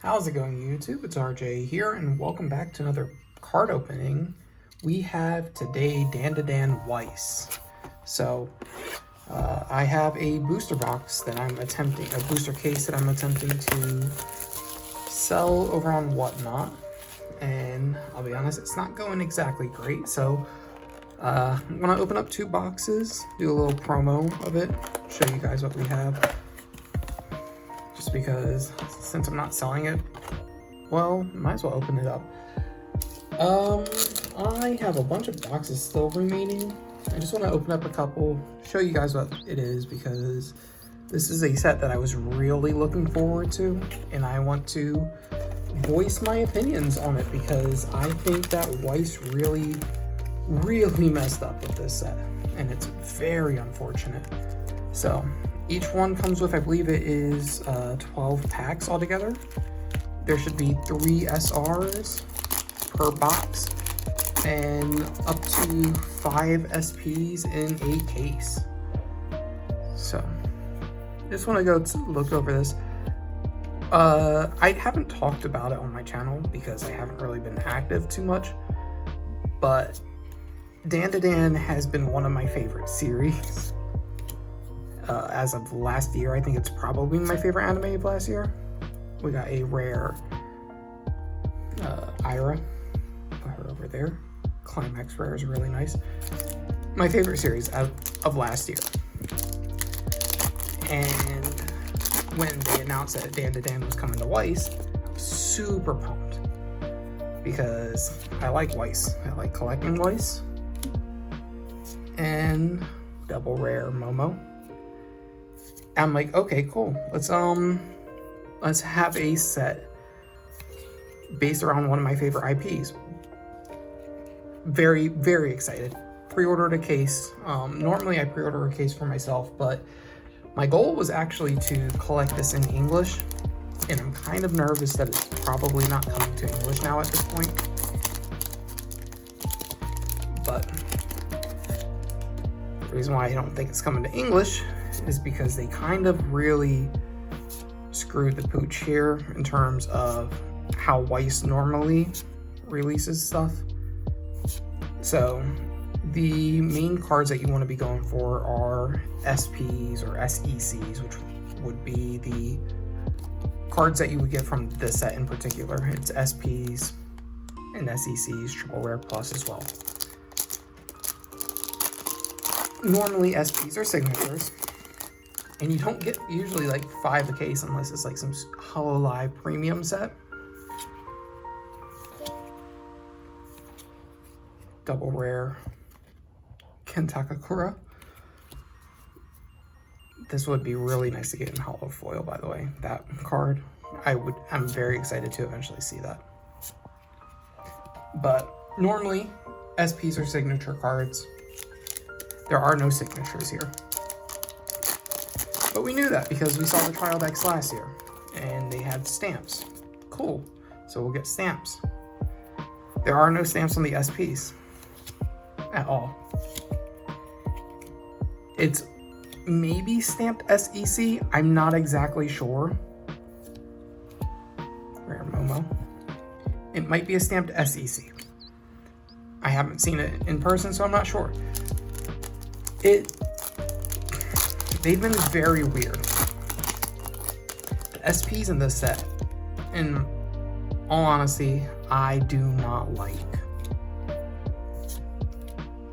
How's it going, YouTube? It's RJ here, and welcome back to another card opening. We have today Dandadan Weiss. So, I have a booster box that I'm attempting, a booster case that I'm attempting to sell over on Whatnot. And I'll be honest, it's not going exactly great. So, I'm gonna open up 2 boxes, do a little promo of it, show you guys what we have. Just because, since I'm not selling it, well, might as well open it up. I have a bunch of boxes still remaining. I just want to open up a couple, show you guys what it is, because this is a set that I was really looking forward to, and I want to voice my opinions on it, because I think that Weiss really messed up with this set, and it's very unfortunate. So, each one comes with, I believe it is 12 packs altogether. There should be 3 SRs per box and up to 5 SPs in a case. So, just want to go look over this. I haven't talked about it on my channel because I haven't really been active too much, but Dandadan has been one of my favorite series. As of last year, I think it's probably my favorite anime of last year. We got a rare Ira. Put her over there. Climax rare is really nice. My favorite series of last year. And when they announced that Dandadan was coming to Weiss, I was super pumped. Because I like Weiss. I like collecting Weiss. And double rare Momo. I'm like, okay, cool. Let's have a set based around one of my favorite IPs. Very, very excited. Pre-ordered a case. Normally I pre-order a case for myself, but my goal was actually to collect this in English, and I'm kind of nervous that it's probably not coming to English now at this point. But the reason why I don't think it's coming to English is because they kind of really screwed the pooch here in terms of how Weiss normally releases stuff. So the main cards that you want to be going for are SPs or SECs, which would be the cards that you would get from this set in particular. It's SPs and SECs, triple rare plus as well. Normally SPs are signatures, and you don't get usually like 5 a case unless it's like some Hololive premium set. Double rare Kentakakura. This would be really nice to get in holo foil, by the way. That card, I'm very excited to eventually see that. But normally SPs are signature cards. There are no signatures here. But we knew that because we saw the trial decks last year and they had stamps. Cool. So we'll get stamps. There are no stamps on the SPs at all. It's maybe stamped SEC. I'm not exactly sure. Rare Momo. It might be a stamped SEC. I haven't seen it in person, so I'm not sure. They've been very weird. The SPs in this set, in all honesty, I do not like.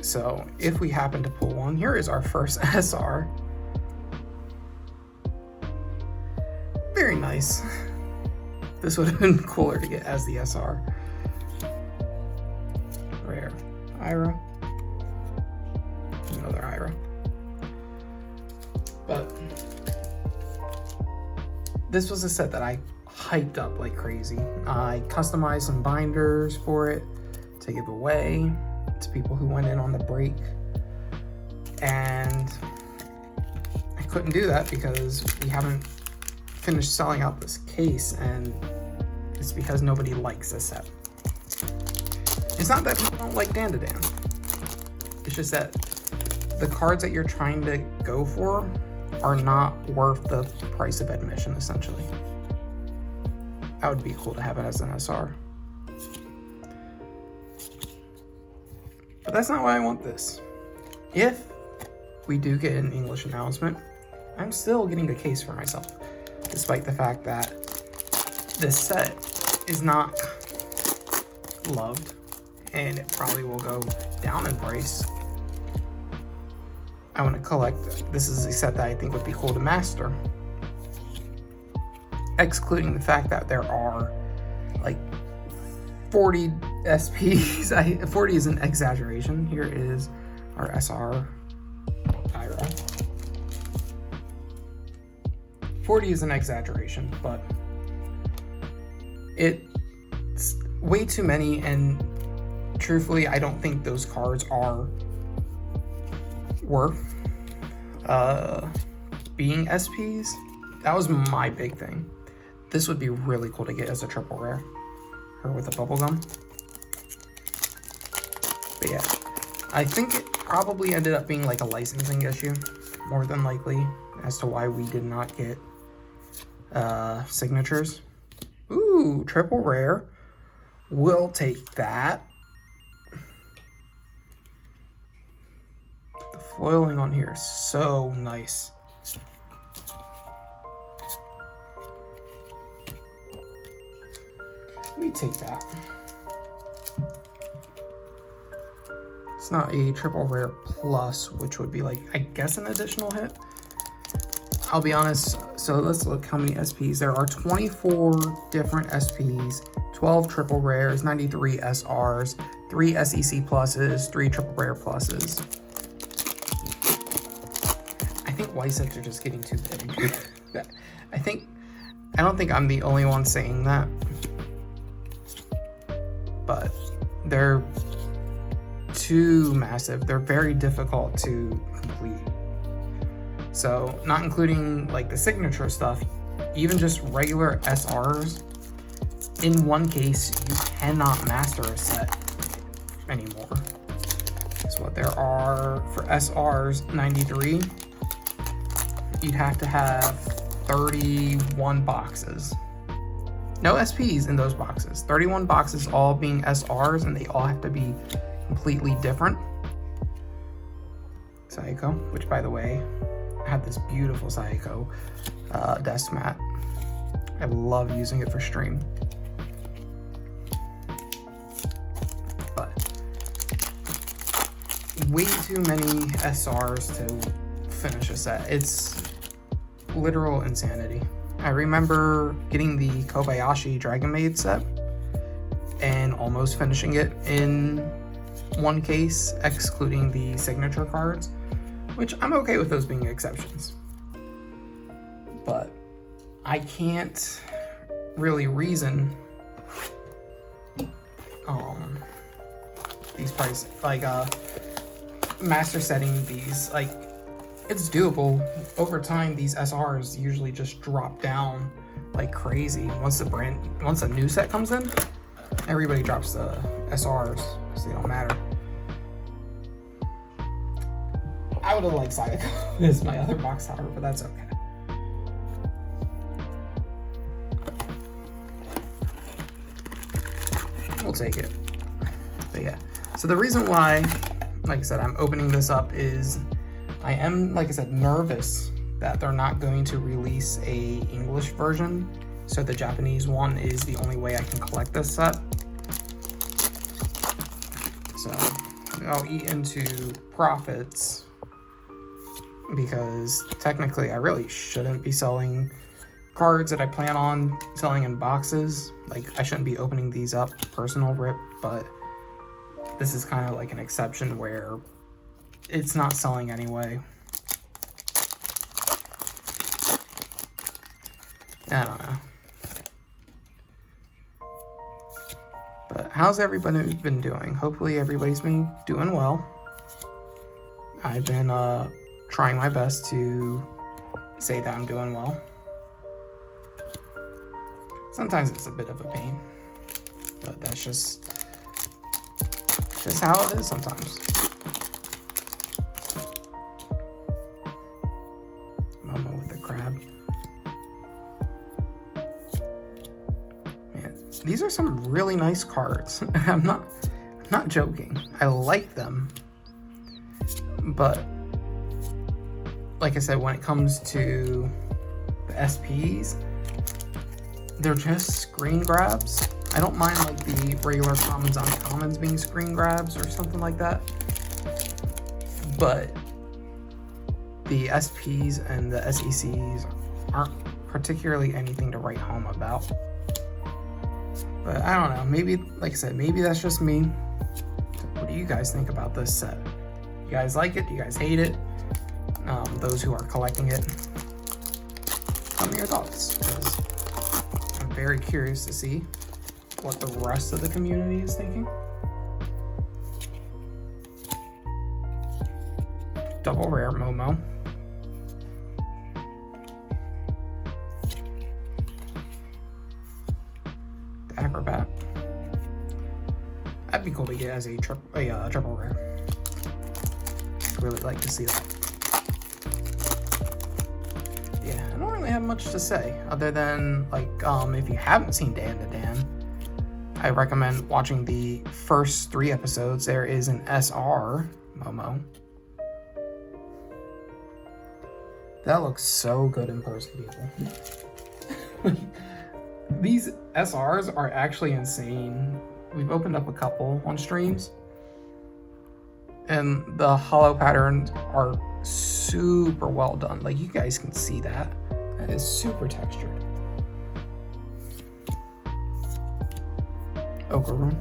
So if we happen to pull one, here is our first SR. Very nice. This would have been cooler to get as the SR. Rare Ira. Another Ira. But this was a set that I hyped up like crazy. I customized some binders for it to give away to people who went in on the break. And I couldn't do that because we haven't finished selling out this case, and it's because nobody likes this set. It's not that people don't like Dandadan. It's just that the cards that you're trying to go for are not worth the price of admission, essentially. That would be cool to have it as an SR. But that's not why I want this. If we do get an English announcement, I'm still getting a case for myself, despite the fact that this set is not loved and it probably will go down in price. I want to collect. This is a set that I think would be cool to master, excluding the fact that there are like 40 SPs. 40 is an exaggeration. Here is our SR Ira. 40 is an exaggeration, but it's way too many, and truthfully, I don't think those cards are worth being SPs. That was my big thing. This would be really cool to get as a triple rare. Her with a bubblegum. But yeah, I think it probably ended up being like a licensing issue, more than likely, as to why we did not get signatures. Ooh, triple rare. We'll take that. The foiling on here is so nice. Let me take that. It's not a triple rare plus, which would be like, I guess, an additional hit. I'll be honest, so let's look how many SPs. There are 24 different SPs, 12 triple rares, 93 SRs, 3 SEC pluses, 3 triple rare pluses. I think Weiss sets are just getting too big. I don't think I'm the only one saying that, but they're too massive. They're very difficult to complete. So not including like the signature stuff, even just regular SRs, in one case, you cannot master a set anymore. So what there are for SRs, 93, you'd have to have 31 boxes. No SPs in those boxes. 31 boxes all being SRs, and they all have to be completely different. Psycho, which by the way, I have this beautiful Psycho desk mat. I love using it for stream. But way too many SRs to finish a set. It's literal insanity. I remember getting the Kobayashi Dragon Maid set and almost finishing it in one case, excluding the signature cards, which I'm okay with those being exceptions. But I can't really reason these prices, like master setting these, like, it's doable. Over time, these SRs usually just drop down like crazy. Once a new set comes in, everybody drops the SRs, so they don't matter. I would have liked Psycho as my other box topper, but that's okay. We'll take it. But yeah, so the reason why, like I said, I'm opening this up is I am, like I said, nervous that they're not going to release a English version. So the Japanese one is the only way I can collect this set. So I'll eat into profits, because technically I really shouldn't be selling cards that I plan on selling in boxes. Like, I shouldn't be opening these up, personal rip, but this is kind of like an exception where it's not selling anyway. I don't know. But how's everybody been doing? Hopefully everybody's been doing well. I've been trying my best to say that I'm doing well. Sometimes it's a bit of a pain, but that's just how it is sometimes. Mama with the crab. these are some really nice cards. I'm not joking. I like them. But like I said, when it comes to the SPs, they're just screen grabs. I don't mind like the regular commons on commons being screen grabs or something like that. But the SPs and the SECs aren't particularly anything to write home about. But I don't know, maybe, like I said, maybe that's just me. What do you guys think about this set? You guys like it? Do you guys hate it? Those who are collecting it, tell me your thoughts, because I'm very curious to see what the rest of the community is thinking. Double rare Momo. The Acrobat. That'd be cool to get as a triple rare. I'd really like to see that. Yeah, I don't really have much to say other than like if you haven't seen Dandadan, I recommend watching the first 3 episodes. There is an SR Momo. That looks so good in person, people. These SRs are actually insane. We've opened up a couple on streams, and the hollow patterns are super well done. Like, you guys can see that. That is super textured. Ochre Room.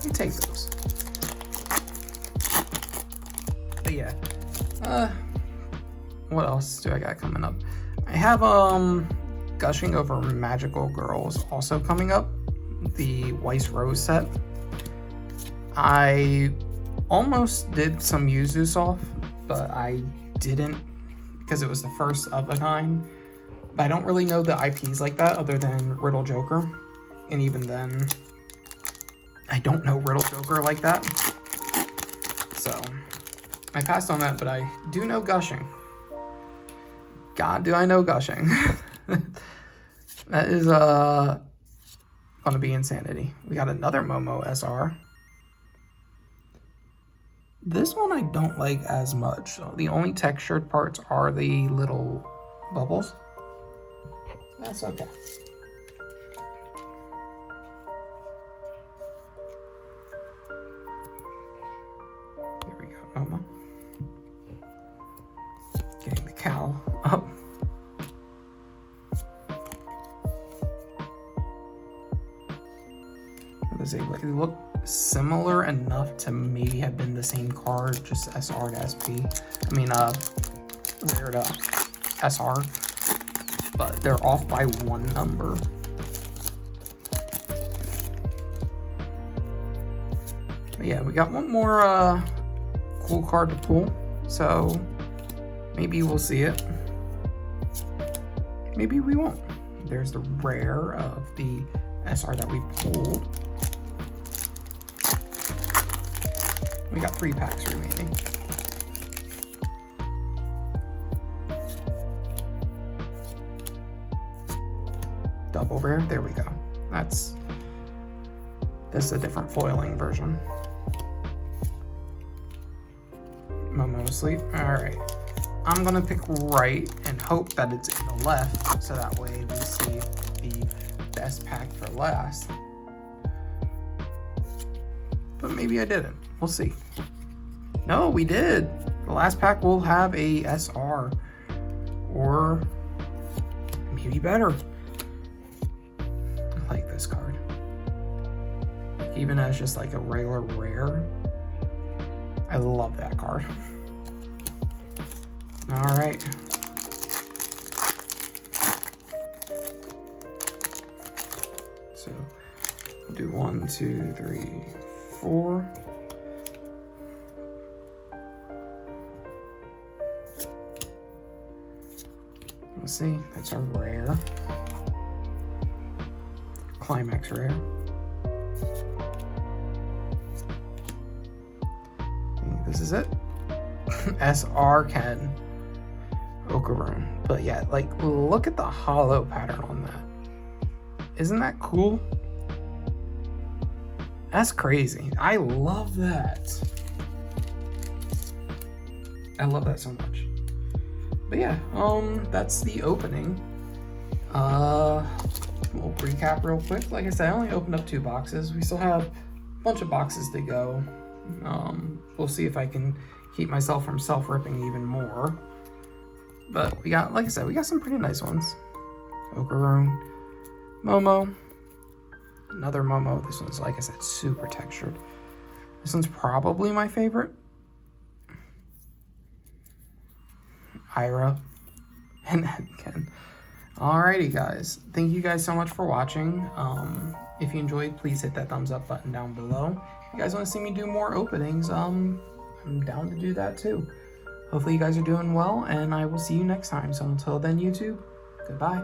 You take those. But yeah. What else do I got coming up? I have Gushing Over Magical Girls also coming up. The Weiss Rose set. I almost did some Yuzu off, but I didn't because it was the first of a kind. But I don't really know the IPs like that other than Riddle Joker. And even then, I don't know Riddle Joker like that. So I passed on that, but I do know Gushing. God, do I know Gushing. That is gonna be insanity. We got another Momo SR. This one I don't like as much. The only textured parts are the little bubbles. That's okay. There we go, Momo. Getting the cowl up. They look similar enough to maybe have been the same card, just SR to SP. I mean, rare to SR, but they're off by 1 number. But yeah, we got one more cool card to pull, so maybe we'll see it. Maybe we won't. There's the rare of the SR that we pulled. We got 3 packs remaining. Double rare, there we go. This is a different foiling version. Momo asleep. Alright. I'm gonna pick right and hope that it's in the left, so that way we save the best pack for last. But maybe I didn't. We'll see. No, we did. The last pack will have a SR. Or maybe better. I like this card. Even as just like a regular rare. I love that card. Alright. So we'll do 1, 2, 3, 4. Let's see, that's a rare. Climax rare. Okay, this is it. SR Ken. Okaroon. But yeah, like, look at the hollow pattern on that. Isn't that cool? That's crazy. I love that. I love that so much. But yeah, that's the opening. We'll recap real quick. Like I said, I only opened up 2 boxes. We still have a bunch of boxes to go. We'll see if I can keep myself from self-ripping even more. But we got, like I said, we got some pretty nice ones. Okaroon, Momo, another Momo. This one's, like I said, super textured. This one's probably my favorite. Ira, and then Ken. Alrighty, guys. Thank you guys so much for watching. If you enjoyed, please hit that thumbs up button down below. If you guys want to see me do more openings, I'm down to do that too. Hopefully you guys are doing well, and I will see you next time. So until then, YouTube, goodbye.